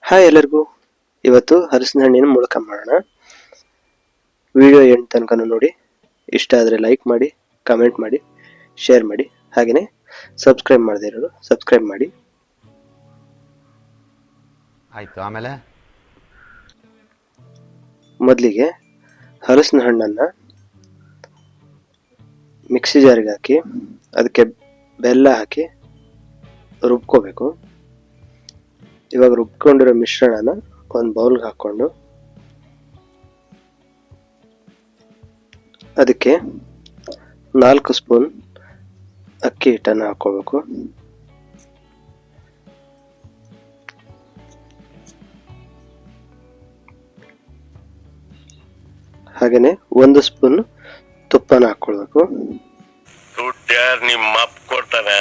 Hi ಎಲ್ಲರಿಗೂ. ಇವತ್ತು ಹಲಸಿನ ಹಣ್ಣಿನ ಮುಳಕ ಮಾಡೋಣ. ವಿಡಿಯೋ ಎಂಡ್ ತನಕ ನೋಡಿ. ಇಷ್ಟ ಆದರೆ ಲೈಕ್ ಮಾಡಿ, ಕಮೆಂಟ್ ಮಾಡಿ, ಶೇರ್ ಮಾಡಿ. ಹಾಗೆಯೇ ಸಬ್ಸ್ಕ್ರೈಬ್ ಮಾಡದೇ ಇರೋರು ಸಬ್ಸ್ಕ್ರೈಬ್ ಮಾಡಿ. ಆಯಿತು. ಆಮೇಲೆ ಮೊದಲಿಗೆ ಹಲಸಿನ ಹಣ್ಣನ್ನು ಮಿಕ್ಸಿ ಜಾರಿಗೆ ಹಾಕಿ ಅದಕ್ಕೆ ಬೆಲ್ಲ ಹಾಕಿ ರುಬ್ಕೋಬೇಕು. ಇವಾಗ ರುಬ್ಕೊಂಡಿರೋ ಮಿಶ್ರಣನ ಒಂದು ಬೌಲ್ಗೆ ಹಾಕ್ಕೊಂಡು ಅದಕ್ಕೆ 4 ಸ್ಪೂನ್ ಅಕ್ಕಿ ಹಿಟ್ಟನ್ನು ಹಾಕ್ಕೋಬೇಕು. ಹಾಗೆಯೇ 1 ಸ್ಪೂನ್ ತುಪ್ಪನ ಹಾಕ್ಕೊಳ್ಬೇಕು. ನಿಮ್ಮ ಅಪ್ಪ ಕೊಡ್ತಾನೆ.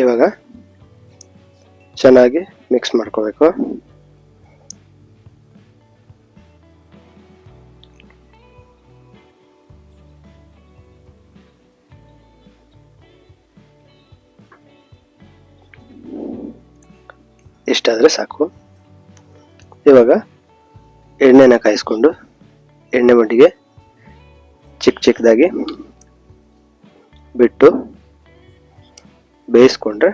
ಇವಾಗ ಚೆನ್ನಾಗಿ ಮಿಕ್ಸ್ ಮಾಡ್ಕೋಬೇಕು. ಇಷ್ಟಾದರೆ ಸಾಕು. ಇವಾಗ ಎಣ್ಣೆನ ಕಾಯಿಸ್ಕೊಂಡು ಎಣ್ಣೆ ಮಡ್ಡಿಗೆ ಚಿಕ್ಕದಾಗಿ ಬಿಟ್ಟು ಬೇಯಿಸ್ಕೊಂಡ್ರೆ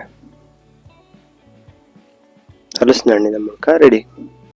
ಹಲಸಿನ ಹಣ್ಣಿನ ಮುಳಕ ರೆಡಿ.